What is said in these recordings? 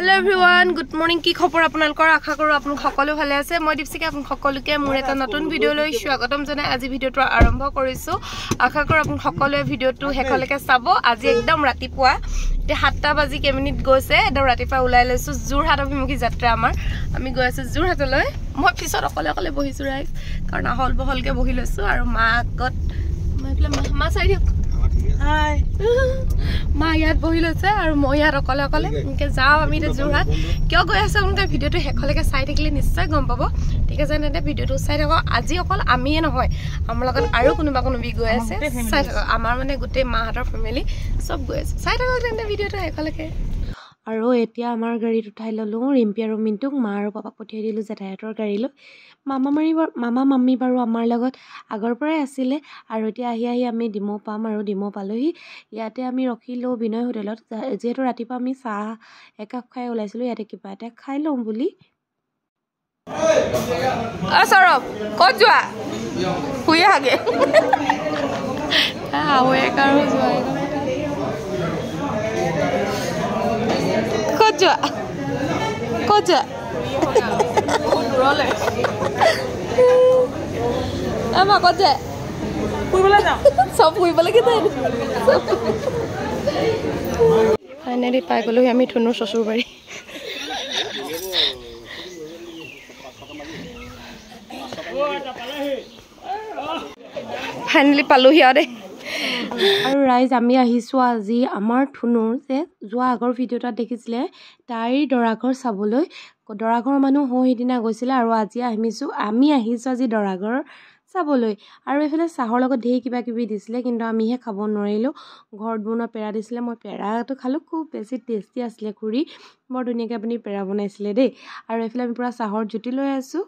Hello everyone, good morning. কি খবৰ আপোনালোকৰ আশা কৰো আপোনালোক সকলো ভালে আছে মই দীপশিকা আপোনালোক সকলোকে মোৰ এটা নতুন ভিডিও লৈ স্বাগতম জনাই আজি ভিডিওটো আৰম্ভ কৰিছো আশা কৰো আপোনালোক সকলোৱে ভিডিওটো হেকলৈকে চাব আজি একদম ৰাতিপুৱা 7টা বাজি কেমিনিট গৈছে একদম ৰাতিপুৱা ওলাই লৈছো জুৰহাট অভিমুখী যাত্ৰা আমাৰ আমি গৈ আছো জুৰহাটলৈ মই পিছত অকলে বহিছো ৰাইজ কাৰণ আহল বহলকে বহি লৈছো আৰু মা আগত মা চাই দিয়ক Hi. Ma ইয়াত বহি লৈছে আৰু মই ইয়াত অকলে এনেকৈ যাওঁ আমি এতিয়া যোৰহাট কিয় গৈ আছে আপোনালোকে ভিডিওটো শেষলৈকে চাই থাকিলে নিশ্চয় গম পাব ঠিক আছে তেন্তে ভিডিওটো চাই থাকক আজি অকল আমিয়ে নহয় আমাৰ লগত আৰু কোনোবি গৈ আছে চাই থাকক আমাৰ মানে গোটেই মাহঁতৰ ফেমিলি চব গৈ আছে চাই থাকক তেন্তে ভিডিওটো শেষলৈকে আৰু এতিয়া আমাৰ গাড়ীত উঠাই ললো ৰিম্পি আৰু মিন্টুক মা আৰু পাপাক পঠিয়াই দিলো যাতায়াতৰ গাড়ীলৈ মামা মাম্মি বাৰু আমাৰ লগত আগৰ পৰাই আছিলে আৰু এতিয়া আহি আমি ডিমৌ পাম আৰু ডিমৌ পালোহি ইয়াতে আমি ৰখিলো বিনয় হোটেলত যেহেতু ৰাতিপুৱা আমি চাহ একাপ খাই ওলাইছিলো ইয়াতে কিবা এটা খাই লওঁ বুলি সৌৰভ ক'ত যোৱা শুই আহাগে ক'ত যোৱা আমাৰ ক'ত যায় ফুৰিবলৈ যাওঁ চব ফুৰিবলৈ কি যায় ফাইনেলি পাই গ'লোহি আমি ধুনুৰ শ্বশুৰবাৰী ফাইনেলি পালোহি আৰু দেই আৰু ৰাইজ আমি আহিছোঁ আজি আমাৰ ধুনুৰ যে যোৱা আগৰ ভিডিঅ'টাত দেখিছিলে তাইৰ দৰাঘৰ চাবলৈ দৰাঘৰ মানুহ সিদিনা গৈছিলে আৰু আজি আমি আহিছোঁ আজি দৰাঘৰ চাবলৈ আৰু এইফালে চাহৰ লগত ঢেৰ কিবা কিবি দিছিলে কিন্তু আমিহে খাব নোৱাৰিলোঁ ঘৰত বনোৱা পেৰা দিছিলে মই পেৰাটো খালোঁ খুব বেছি টেষ্টি আছিলে খুৰী বৰ ধুনীয়াকৈ আপুনি পেৰা বনাইছিলে দেই আৰু এইফালে আমি পূৰা চাহৰ জুতি লৈ আছোঁ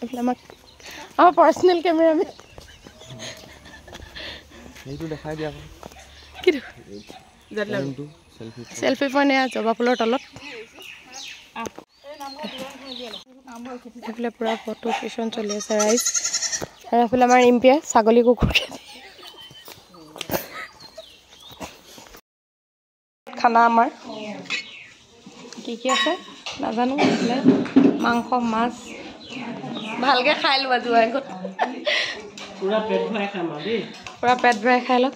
এইফালে আমাৰ পাৰ্চনেল কেমেৰামেন এইটো দেখাই দিয়া সেলফি পইণ্ট জবা ফুলৰ তলত এইফালে পুৰা ফটো সেশ্যন চলি আছে ৰাইজ আৰু এইফালে আমাৰ ৰিম্পিয়ে ছাগলী কুকুৰ খানা আমাৰ কি আছে নাজানো এইফালে মাংস মাছ ভালকৈ খাই লোৱা যোৱা আগত পুৰা পেট ভৰাই খাই লওক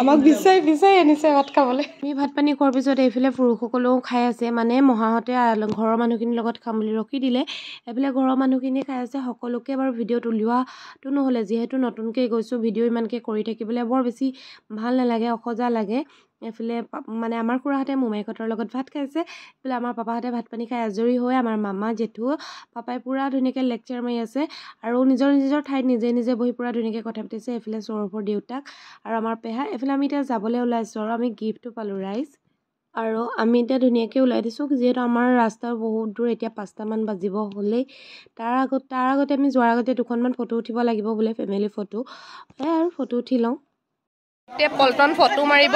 আমাক বিচাৰি আনিছে ভাত খাবলৈ আমি ভাত পানী খোৱাৰ পিছত এইফালে পুৰুষসকলেও খাই আছে মানে মহাহঁতে ঘৰৰ মানুহখিনিৰ লগত খাম বুলি ৰখি দিলে এইফালে ঘৰৰ মানুহখিনি খাই আছে সকলোকে বাৰু ভিডিঅ'ত উলিওৱাটো নহ'লে যিহেতু নতুনকৈ গৈছোঁ ভিডিঅ' ইমানকৈ কৰি থাকিবলৈ বৰ বেছি ভাল নালাগে অসজা লাগে এইফালে মানে আমাৰ খুৰাহঁতে মোমাইকহঁতৰ লগত ভাত খাইছে এইফালে আমাৰ পাপাহঁতে ভাত পানী খাই আজৰি হৈ আমাৰ মামা জেঠু পাপাই পূৰা ধুনীয়াকৈ লেকচাৰ মাৰি আছে আৰু নিজৰ ঠাইত নিজে বহি পূৰা ধুনীয়াকৈ কথা পাতিছে এইফালে সৌৰভৰ দেউতাক আৰু আমাৰ পেহা এইফালে আমি এতিয়া যাবলৈ ওলাইছোঁ আৰু আমি গিফ্টটো পালোঁ ৰাইজ আৰু আমি এতিয়া ধুনীয়াকৈ ওলাই দিছোঁ যিহেতু আমাৰ ৰাস্তাৰ বহুত দূৰ এতিয়া 5টামান বাজিব হ'লেই তাৰ আগতে আমি যোৱাৰ আগতে দুখনমান ফটো উঠিব লাগিব বোলে ফেমিলি ফটো আৰু ফটো উঠি লওঁ এতিয়া পল্টন ফটো মাৰিব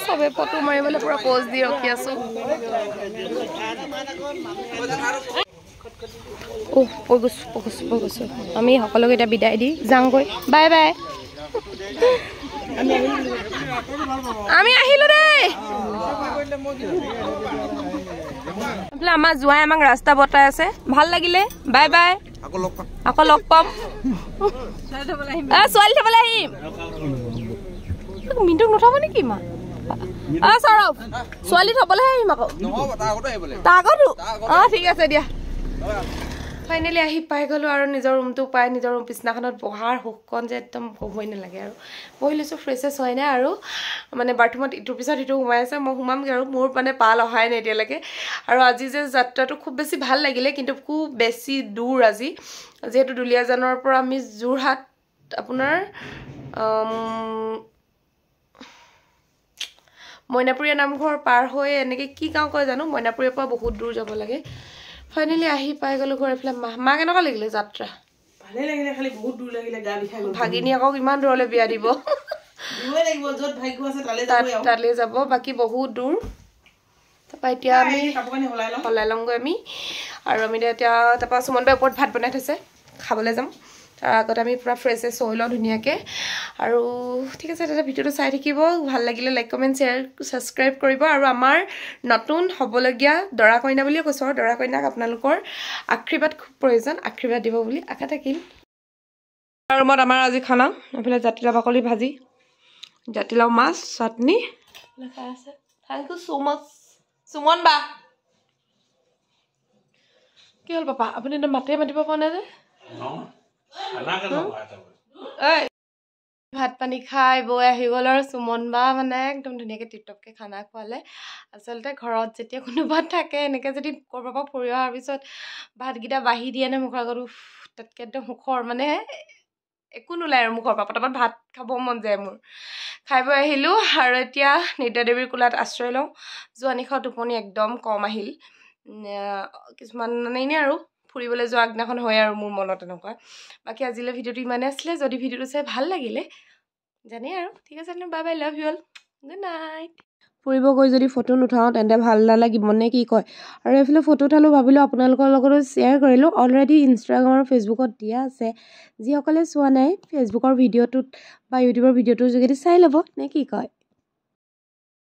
চবে ফটো মাৰিবলৈ পুৰা প'জ দি ৰখি আছোঁ গৈছোঁ আমি সকলোকে এতিয়া বিদায় দি যাওঁগৈ বাই বাই আমি আহিলোঁ দেই আমাৰ জোঁৱাই আমাক ৰাস্তা বতাই আছে ভাল লাগিলে বাই বাই আকৌ লগ পাম ছোৱালী থবলৈ আহিম মিণ্টুক নুঠাব নেকি মা সৌৰভ ছোৱালী থবলৈ আহিম আকৌ তাৰ আগতো ঠিক আছে দিয়া ফাইনেলি আহি পাই গ'লোঁ আৰু নিজৰ ৰুমটো পাই নিজৰ ৰুম বিচনাখনত বহাৰ সুখকণ যে একদম ক'বই নালাগে আৰু বহি লৈছোঁ ফ্ৰেছেছ হয় নাই আৰু মানে বাথৰুমত ইটোৰ পিছত ইটো সোমাই আছে মই সোমামগৈ আৰু মোৰ মানে পাল অহাই নাই এতিয়ালৈকে আৰু আজি যে যাত্ৰাটো খুব বেছি ভাল লাগিলে কিন্তু খুব বেছি দূৰ আজি যিহেতু দুলীয়াজানৰ পৰা আমি যোৰহাট আপোনাৰ মইনাপুৰীয়া নামঘৰ পাৰ হৈ এনেকৈ কি গাঁও কয় জানো মইনাপুৰীয়াৰ পৰা বহুত দূৰ যাব লাগে ফাইনেলি আহি পাই গ'লোঁ ঘৰ এইফালে মা কেনেকুৱা লাগিলে যাত্ৰা ভালেই লাগিলে খালি বহুত দূৰ লাগিলে গা বিষাই গ'ল ভাগিনী আকৌ ইমান দূৰলৈ বিয়া দিব তালৈ যাব বাকী বহুত দূৰ তাৰপৰা এতিয়া আমি সলাই লওঁগৈ আমি আৰু আমি এতিয়া তাৰপৰা সুমন বাই ওপৰত ভাত বনাই থৈছে খাবলৈ যাম তাৰ আগত আমি পুৰা ফ্ৰেছ হৈ লওঁ ধুনীয়াকৈ আৰু ঠিক আছে দাদা ভিডিঅ'টো চাই থাকিব ভাল লাগিলে লাইক কমেণ্ট শ্বেয়াৰ ছাবস্ক্ৰাইব কৰিব আৰু আমাৰ নতুন হ'বলগীয়া দৰা কইনা বুলিয়ে কৈছোঁ আৰু দৰা কইনাক আপোনালোকৰ আশীৰ্বাদ খুব প্ৰয়োজন আশীৰ্বাদ দিব বুলি আশা থাকিল ৰুমত আমাৰ আজি খানা এইফালে জাতিলাও বাকলি ভাজি জাতিলাও মাছ চাটনি খাই আছে থেংক ইউ ছ' মাছ সুমন বা কি হ'ল পাপা আপুনি মাতে মাতিব পৰা নাই যে ভাত পানী খাই বৈ আহি গ'ল আৰু সুমন বা মানে একদম ধুনীয়াকৈ টিপটপকৈ খানা খোৱালে আচলতে ঘৰত যেতিয়া কোনোবা থাকে এনেকৈ যদি ক'ৰবাৰ পৰা ফুৰি অহাৰ পিছত ভাতকেইটা বাঢ়ি দিয়ে নে মুখৰ আগত তাতকৈ একদম মুখৰ মানে একো নোলায় আৰু মুখৰ পৰা পটাপট ভাত খাব মন যায় মোৰ খাই বৈ আহিলোঁ আৰু এতিয়া নিদ্ৰাদেৱীৰ কোলাত আশ্ৰয় লওঁ যোৱা নিশা টোপনি একদম কম আহিল কিছুমান মানে এনেই আৰু ফুৰিবলৈ যোৱা আগদিনাখন হয় আৰু মোৰ মনত এনেকুৱা বাকী আজিলৈ ভিডিঅ'টো ইমানেই আছিলে যদি ভিডিঅ'টো চাই ভাল লাগিলে জানেই আৰু ঠিক আছে bye bye love you all good night ফুৰিব গৈ যদি ফটো নুঠাওঁ তেন্তে ভাল নালাগিব নে কি কয় আৰু এইফালে ফটো উঠালোঁ ভাবিলোঁ আপোনালোকৰ লগতো শ্বেয়াৰ কৰিলোঁ অলৰেডি ইনষ্টাগ্ৰাম আৰু ফেচবুকত দিয়া আছে যিসকলে চোৱা নাই ফেচবুকৰ ভিডিঅ'টোত বা ইউটিউবৰ ভিডিঅ'টোৰ যোগেদি চাই ল'ব নে কি কয়